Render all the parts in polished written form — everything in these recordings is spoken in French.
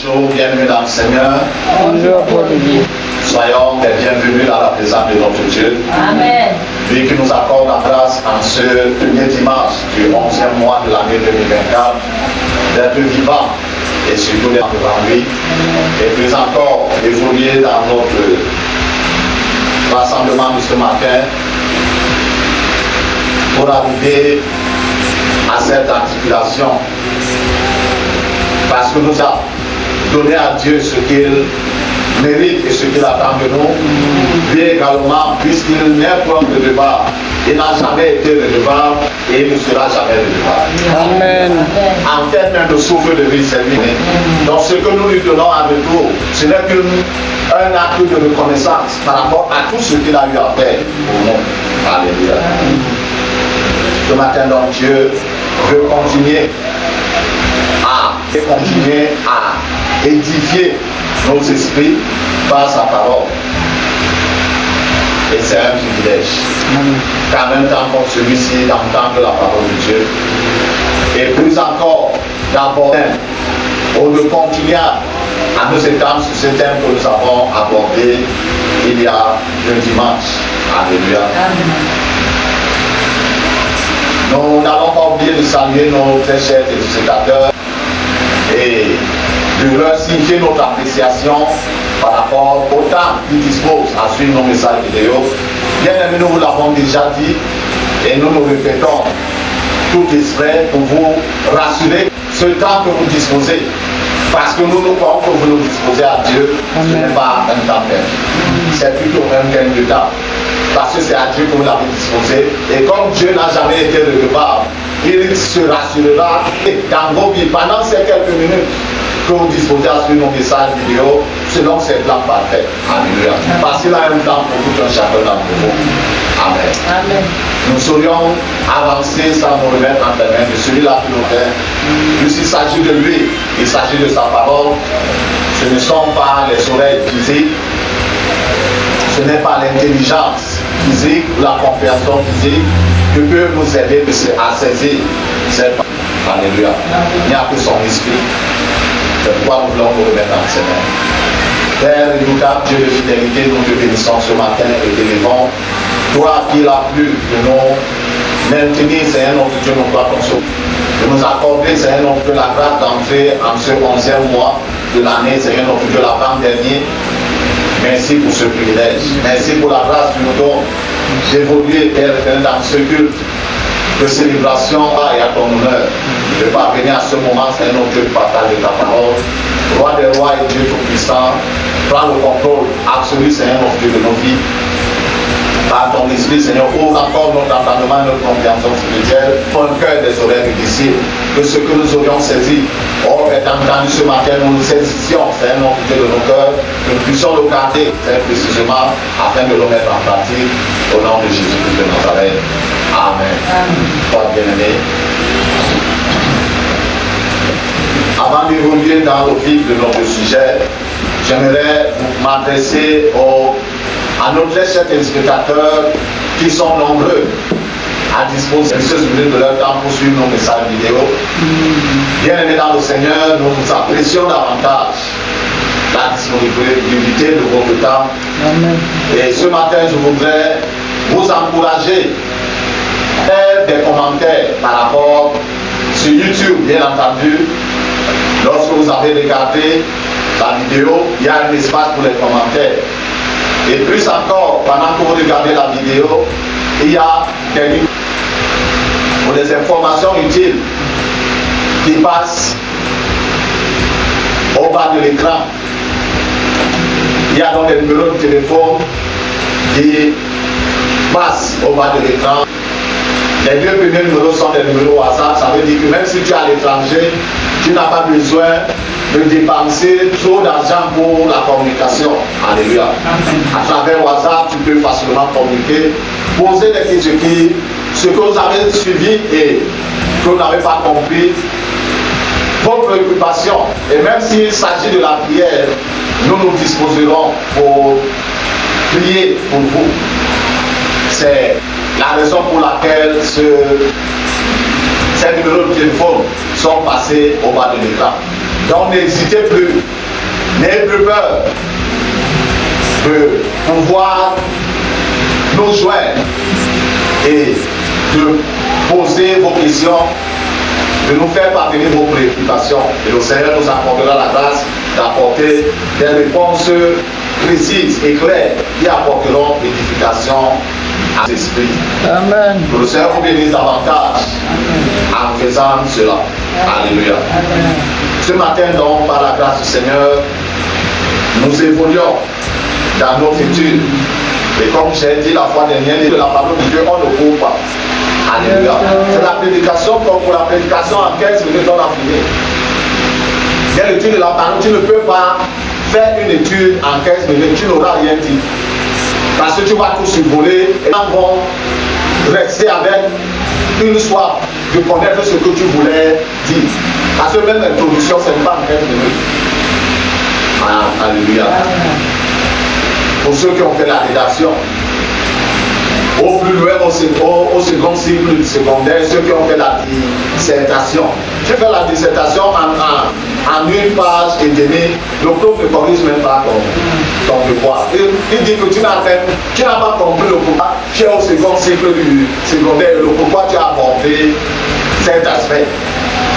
Bonjour, bienvenue dans le Seigneur. Bonjour, Paul-Louis. Soyons les bienvenus dans la présence de notre Dieu. Amen. Lui qui nous accorde la grâce en ce premier dimanche du 11e mois de l'année 2024 d'être vivant et surtout d'être devant lui. Et plus encore, évoluer dans notre rassemblement de ce matin pour arriver à cette articulation. Parce que nous avons donné à Dieu ce qu'il mérite et ce qu'il attend de nous. Lui également, puisqu'il n'est point redevable, il n'a jamais été redevable et il ne sera jamais redevable. Amen. En fait, même le souffle de vie, c'est lui. Donc ce que nous lui donnons en retour, ce n'est qu'un acte de reconnaissance par rapport à tout ce qu'il a eu à faire pour nous. Alléluia. Ce matin, donc, Dieu veut continuer à édifier nos esprits par sa parole. Et c'est un privilège. Qu'en même temps comme celui-ci, d'entendre la parole de Dieu. Et plus encore, d'aborder ou de continuer à nous étendre sur ce thème que nous avons abordé il y a un dimanche. Alléluia. Nous n'allons pas oublier de saluer nos très chers téléspectateurs et de leur signifier notre appréciation par rapport au temps qu'ils disposent à suivre nos messages vidéo. Bien aimé, nous vous l'avons déjà dit et nous nous répétons tout exprès pour vous rassurer ce temps que vous disposez. Parce que nous croyons que vous nous disposez à Dieu, ce n'est pas un temps perdu. C'est plutôt un gain de temps. Parce que c'est à Dieu que vous l'avez disposé. Et comme Dieu n'a jamais été redevable, il se rassurera dans vos vies pendant ces quelques minutes que vous disposez à suivre nos messages vidéo selon ses plans parfaits. Alléluia. Parce qu'il a un plan pour tout un chacun d'entre vous. Amen. Amen. Nous saurions avancer sans nous remettre entre les mains de celui-là qui nous fait. Puisqu'il s'agit de lui, il s'agit de sa parole. Ce ne sont pas les oreilles physiques, ce n'est pas l'intelligence physique ou la compréhension physique que peut nous aider à saisir cette parole. Alléluia. Il n'y a que son esprit. C'est pourquoi nous voulons nous remettre dans ses mains. Père, nous garde Dieu de fidélité, nous te bénissons ce matin et t'élevons. Toi qui l'as plu de nous maintenir, Seigneur notre Dieu, nous croyons de nous accorder, Seigneur notre Dieu, la grâce d'entrer en ce 11e mois de l'année, Seigneur notre Dieu, l'avant-dernier. Merci pour ce privilège. Merci pour la grâce que nous donne d'évoluer, Père, dans ce culte de célébration et à ton honneur. De parvenir à ce moment, Seigneur notre Dieu, de partager ta parole. Roi des rois et Dieu tout-puissant, prends le contrôle absolu, Seigneur notre Dieu, de nos vies. Par ton esprit, Seigneur, ouvre encore notre entendement, notre compréhension spirituelle, pour le cœur des oreilles du disciple, que ce que nous aurions saisi, étant entendu ce matin, nous saisissions, Seigneur, notre Dieu de nos cœurs, que nous puissions le garder, très précisément, afin de le mettre en pratique, au nom de Jésus-Christ de Nazareth. Amen. Toi, bien-aimé. Avant d'évoluer dans le vif de notre sujet, j'aimerais m'adresser à nos très chers téléspectateurs qui sont nombreux à disposer de leur temps pour suivre nos messages vidéo. Bien aimés dans le Seigneur, nous vous apprécions davantage la disponibilité de votre temps. Amen. Et ce matin, je voudrais vous encourager à faire des commentaires par rapport sur YouTube, bien entendu. Lorsque vous avez regardé la vidéo, il y a un espace pour les commentaires. Et plus encore, pendant que vous regardez la vidéo, il y a des liens pour des informations utiles qui passent au bas de l'écran. Il y a donc des numéros de téléphone qui passent au bas de l'écran. Les deux premiers numéros sont des numéros WhatsApp. Ça veut dire que même si tu es à l'étranger, tu n'as pas besoin de dépenser trop d'argent pour la communication. Alléluia. À travers WhatsApp, tu peux facilement communiquer, poser des questions, ce que vous avez suivi et que vous n'avez pas compris, vos préoccupations. Et même s'il s'agit de la prière, nous nous disposerons pour prier pour vous. C'est la raison pour laquelle ces numéros de téléphone sont passés au bas de l'écran. Donc n'hésitez plus, n'ayez plus peur de pouvoir nous joindre et de poser vos questions, de nous faire parvenir vos préoccupations. Et le Seigneur nous accordera la grâce d'apporter des réponses précises et claires qui apporteront édification à l'esprit. Amen. Que le Seigneur vous bénisse davantage en faisant cela. Alléluia. Ce matin donc, par la grâce du Seigneur, nous évoluons dans notre étude. Et comme j'ai dit la fois dernière, de la parole de Dieu, on ne court pas. Alléluia. C'est la prédication, comme pour la prédication en 15 minutes, on a fini. Dès l'étude de la parole, tu ne peux pas faire une étude en 15 minutes, tu n'auras rien dit. Parce que tu vas tout survoler et les gens vont rester avec une soif de connaître ce que tu voulais dire. Parce que même l'introduction, ce n'est pas en 15 minutes. Alléluia. Pour ceux qui ont fait la rédaction, au plus loin, au second cycle du secondaire, ceux qui ont fait la dissertation. Tu fais la dissertation en une page et demie, le prof ne corrige même pas ton devoir. Il dit que tu n'as pas compris le pourquoi tu es au second cycle du secondaire, le pourquoi tu as abordé cet aspect.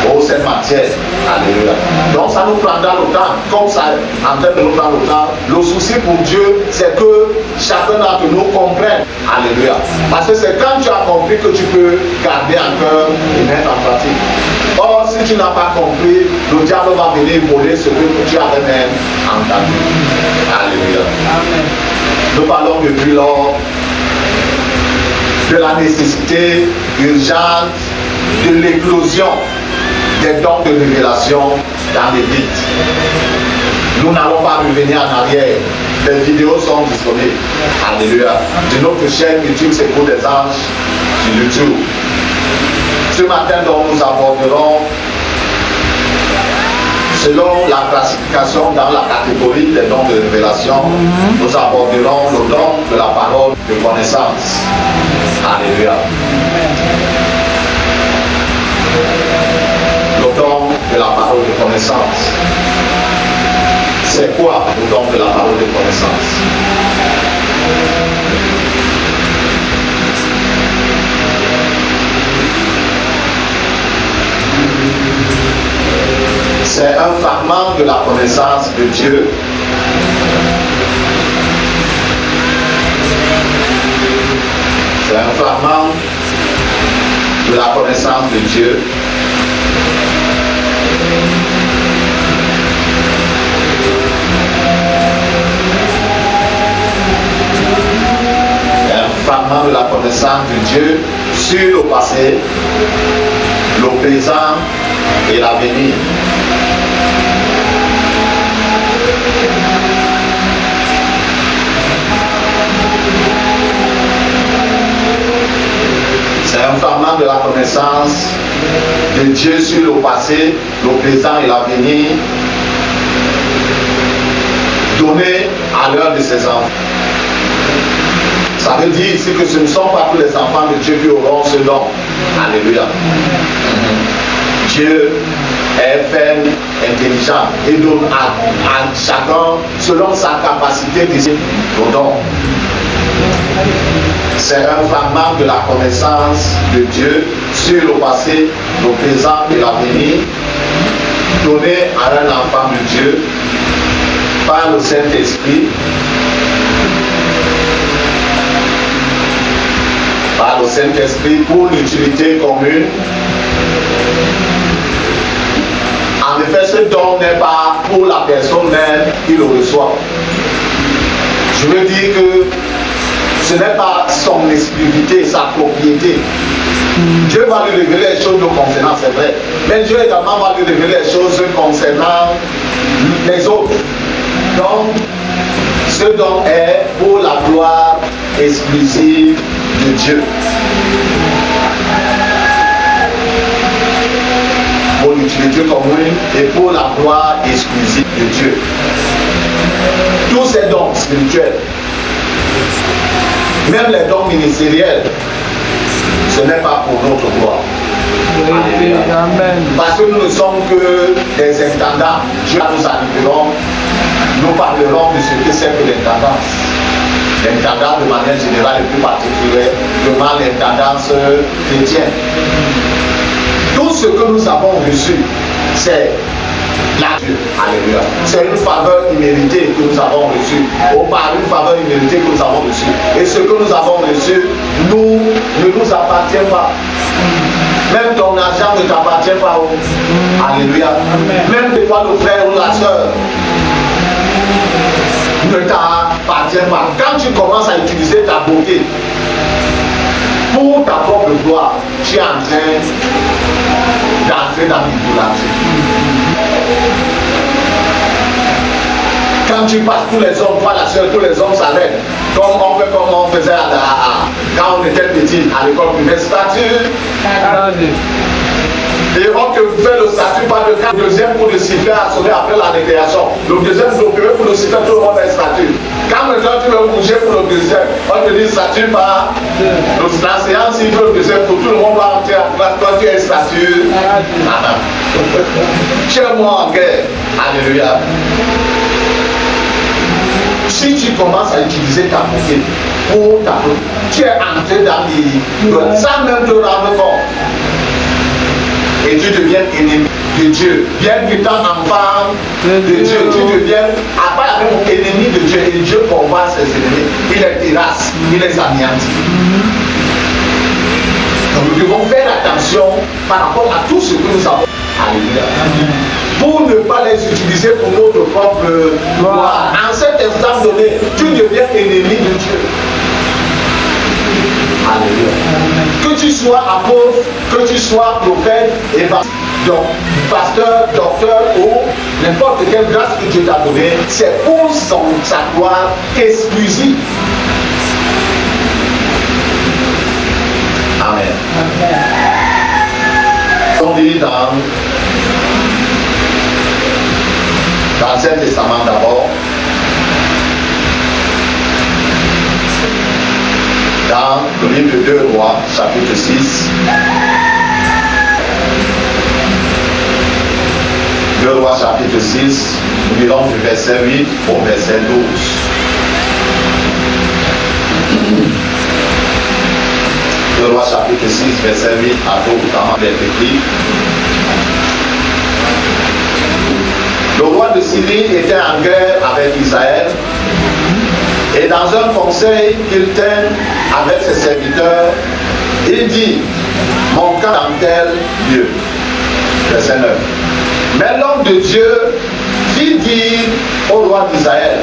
Oh, cette matière. Alléluia. Donc ça nous prendra le temps. Comme ça, en train de nous prendre le temps, le souci pour Dieu, c'est que chacun d'entre nous comprenne. Alléluia. Parce que c'est quand tu as compris que tu peux garder en cœur et mettre en pratique. Or, si tu n'as pas compris, le diable va venir voler ce que tu avais même entendu. Alléluia. Amen. Nous parlons depuis lors de la nécessité urgente de l'éclosion des dons de révélation dans l'Église. Nous n'allons pas revenir en arrière. Les vidéos sont disponibles. Alléluia. De notre chaîne YouTube, c'est pour des anges sur YouTube. Ce matin, donc, nous aborderons, selon la classification dans la catégorie des dons de révélation, nous aborderons le don de la parole de connaissance. Alléluia. Le don de la parole de connaissance. C'est quoi le don de la parole de connaissance? C'est un fragment de la connaissance de Dieu. C'est un fragment de la connaissance de Dieu. Un fragment de la connaissance de Dieu sur le passé, le présent et l'avenir. C'est un fragment de la connaissance de Dieu sur le passé, le présent et l'avenir, donné à l'heure de ses enfants. Ça veut dire ici que ce ne sont pas tous les enfants de Dieu qui auront ce don. Alléluia. Dieu est ferme, intelligent et donne à chacun selon sa capacité de le don. C'est un fragment de la connaissance de Dieu sur le passé, le présent et l'avenir, donné à un enfant de Dieu par le Saint-Esprit, pour l'utilité commune. En effet, ce don n'est pas pour la personne même qui le reçoit. Je veux dire que ce n'est pas son exclusivité, sa propriété. Dieu va lui révéler les choses concernant, c'est vrai. Mais Dieu également va lui révéler les choses concernant les autres. Donc, ce don est pour la gloire exclusive de Dieu. Pour l'utilité commune et pour la gloire exclusive de Dieu. Tous ces dons spirituels, même les dons ministériels, ce n'est pas pour notre gloire. Amen. Parce que nous ne sommes que des intendants. Dieu nous arriverons, nous parlerons de ce que c'est que l'intendance. L'intendance de manière générale et plus particulièrement l'intendance chrétienne. Tout ce que nous avons reçu, c'est la Dieu. Alléluia. C'est une faveur imméritée que nous avons reçue. Ou par une faveur imméritée que nous avons reçue. Et ce que nous avons reçu, ne nous appartient pas. Même ton argent ne t'appartient pas. Alléluia. Même des fois le frère ou la soeur ne t'appartient pas. Quand tu commences à utiliser ta beauté pour ta propre gloire, tu es en train d'entrer dans l'idolâtrie. Quand tu passes, tous les hommes, pas la seule, tous les hommes s'arrêtent. Comme on faisait quand on était petit à l'école primaire, statut. Et on te fait le statut par le cas. Le deuxième pour le siffler à sonner après la récréation. Le deuxième, le premier pour le siffler, tout le monde a un statut. Quand maintenant tu veux bouger pour le deuxième, on te dit statut par la séance, il veut le deuxième pour tout le monde va entrer en classe. Toi tu es statut. Tu es moi en guerre. Alléluia. Si tu commences à utiliser ta beauté pour ta beauté, tu es entré dans les... Ça même te rendre compte. Et tu deviens ennemi de Dieu. Bien qu'étant enfant de Dieu, tu deviens, après ennemi de Dieu. Et Dieu combat ses ennemis. Il les terrasse, il les anéantit. Donc nous devons faire attention par rapport à tout ce que nous avons. Alléluia. Pour ne pas les utiliser pour notre propre gloire. En cet instant donné, tu deviens ennemi de Dieu. Alléluia. Que tu sois apôtre, que tu sois prophète, donc pasteur, docteur ou n'importe quelle grâce que Dieu t'a donnée, c'est pour sa gloire exclusive. Amen. On dit dans l'Ancien Testament d'abord, dans le livre de 2 Rois, chapitre 6. 2 Rois, chapitre 6, nous lirons du verset 8 au verset 12. 2 Rois, chapitre 6, verset 8 à 12, comment il est écrit. Le roi de Syrie était en guerre avec Israël. Et dans un conseil qu'il tient avec ses serviteurs, il dit, mon camp dans tel lieu. Verset 9. Mais l'homme de Dieu fit dire au roi d'Israël,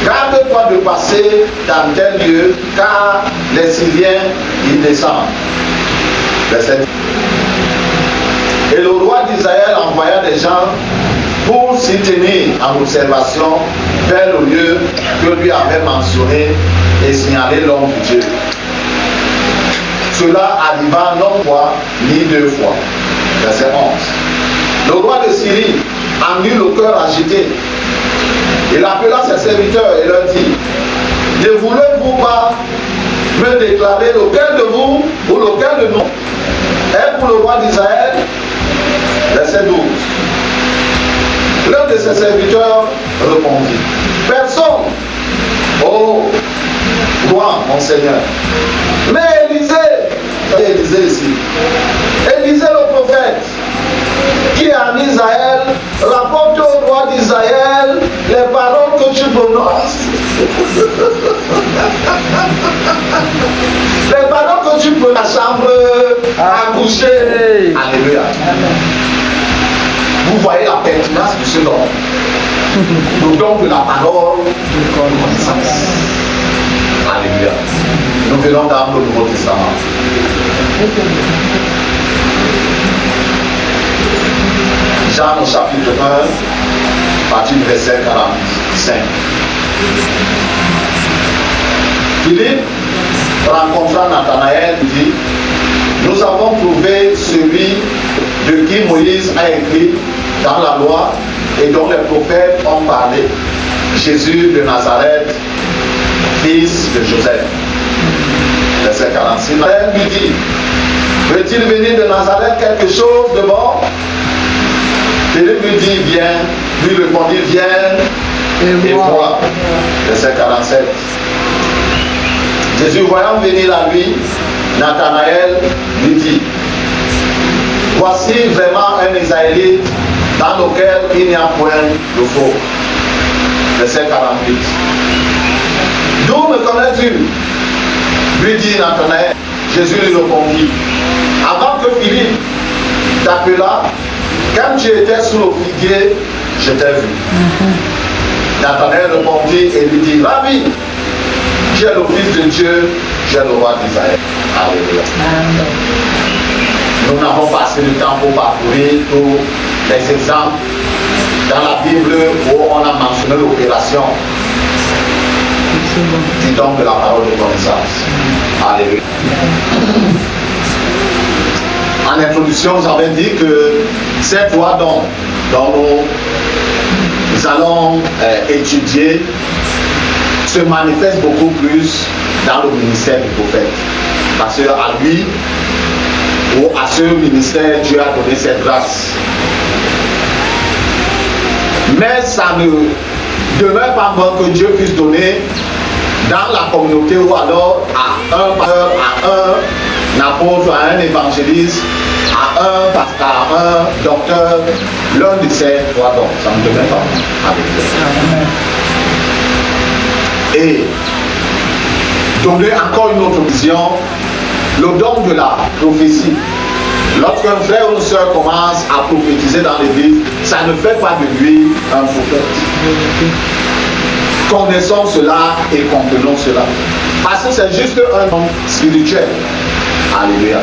garde-toi de passer dans tel lieu, car les Syriens y descendent. Verset 10. Et le roi d'Israël envoya des gens pour s'y tenir en observation vers le lieu que lui avait mentionné et signalé l'homme de Dieu. Cela arriva non fois ni 2 fois. Verset 11. Le roi de Syrie en eut le cœur agité. Il appela ses serviteurs et leur dit, ne voulez-vous pas me déclarer lequel de vous ou lequel de nous est pour le roi d'Israël? Verset 12. L'un de ses serviteurs répondit, personne. Oh, toi, mon Seigneur. Mais Élisée ici, Élisée le prophète, qui est en Israël, rapporte au roi d'Israël les paroles que tu prononces. Les paroles que tu peux la chambre à coucher. Alléluia. Vous voyez la pertinence de ce don. Le don de la parole de connaissance. Alléluia. Nous venons dans le Nouveau Testament. Jean au chapitre 1, partie du verset 45. Philippe rencontrant Nathanaël, il dit, nous avons trouvé celui de qui Moïse a écrit dans la loi et dont les prophètes ont parlé, Jésus de Nazareth, fils de Joseph. Verset 46. Nathanaël lui dit, Veut-il venir de Nazareth quelque chose de bon? Philippe lui dit, viens. Lui répondit, viens et vois. Verset 47. Jésus, voyant venir à lui, Nathanaël lui dit, voici vraiment un Israélite dans lequel il n'y a point de faux. Verset 48. D'où me connais-tu? Lui dit Nathanaël. Jésus lui répondit, avant que Philippe t'appela, quand tu étais sous le figuier, je t'ai vu. Nathanaël répondit et lui dit, Rabbi, tu es le Fils de Dieu, tu es le roi d'Israël. Alléluia. Nous n'avons pas assez de temps pour parcourir tous les exemples dans la Bible où on a mentionné l'opération du don de la parole de connaissance. Alléluia. En introduction, j'avais dit que ces trois dons dont nous allons étudier se manifestent beaucoup plus dans le ministère du prophète. Parce qu'à lui, ou à ce ministère, Dieu a donné cette grâce. Mais ça ne demeure pas bon que Dieu puisse donner dans la communauté ou alors à un pasteur, à un apôtre, à un évangéliste, à un pasteur, à un docteur, l'un de ces trois dons. Ça ne demeure pas bon avec Dieu. Et donner encore une autre vision, le don de la prophétie. Lorsqu'un frère ou une soeur commence à prophétiser dans l'église, ça ne fait pas de lui un prophète. Connaissons cela et comprenons cela. Parce que c'est juste un don spirituel. Alléluia.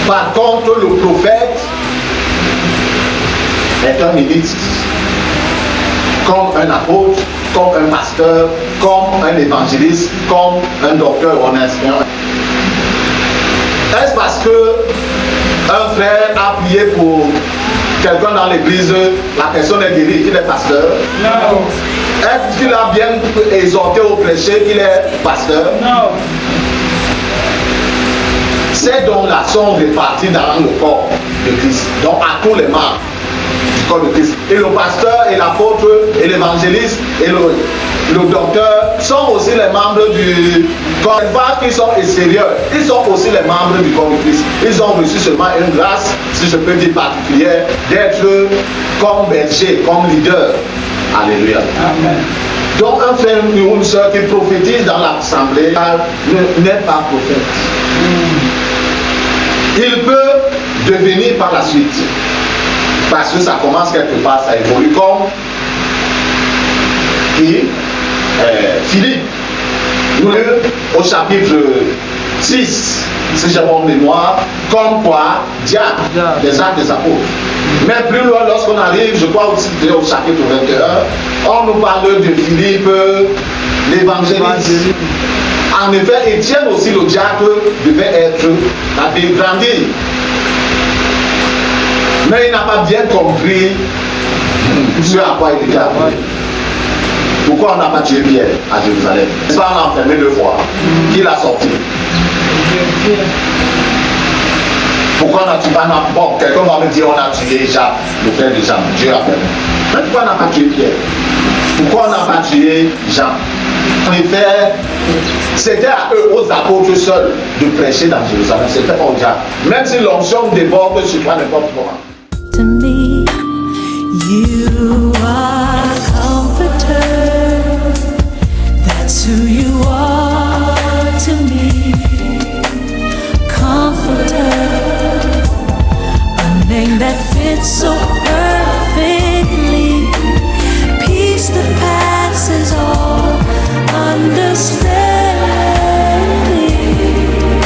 Par contre, le prophète est un ministre. Comme un apôtre, comme un pasteur, comme un évangéliste, comme un docteur ou un enseignant. Est-ce parce que un frère a prié pour quelqu'un dans l'église, la personne est guérie, qu'il est pasteur? Non. Est-ce qu'il a bien exhorté au prêcher qu'il est pasteur? Non. Ces dons-là sont répartis dans le corps de Christ, donc à tous les membres du corps de Christ. Et le pasteur, et l'apôtre, et l'évangéliste, et le docteur sont aussi les membres du corps. Pas qu'ils sont extérieurs, ils sont aussi les membres du corps de Christ. Ils ont reçu seulement une grâce, si je peux dire particulière, d'être comme berger, comme leader. Alléluia. Amen. Donc un frère ou une soeur qui prophétise dans l'assemblée n'est pas prophète. Il peut devenir par la suite. Parce que ça commence quelque part, ça évolue comme Philippe. Nous au chapitre 6, si j'ai mon mémoire, comme quoi Diable, des actes des apôtres. Mais plus loin, lorsqu'on arrive, je crois aussi au chapitre 21, on nous parle de Philippe, l'évangéliste. En effet, Étienne aussi, le diable, devait être grandi. Mais il n'a pas bien compris ce à quoi il était appelé. Pourquoi on n'a pas tué Pierre à Jérusalem? Ça, on l'a enfermé 2 fois. Qui l'a sorti? Pourquoi on n'a tué pas? Bon, quelqu'un va me dire on a tué Jacques, le frère de Jean. Dieu a permis. Mais pourquoi on n'a pas tué Pierre? Pourquoi on n'a pas tué Jean? En effet, c'était à eux, aux apôtres seuls, de prêcher dans Jérusalem. C'était pas au diable. Même si l'onction déborde sur toi n'importe comment. To me, you are comforter. That's who you are to me. Comforter, a name that fits so perfectly. Peace that passes all understanding.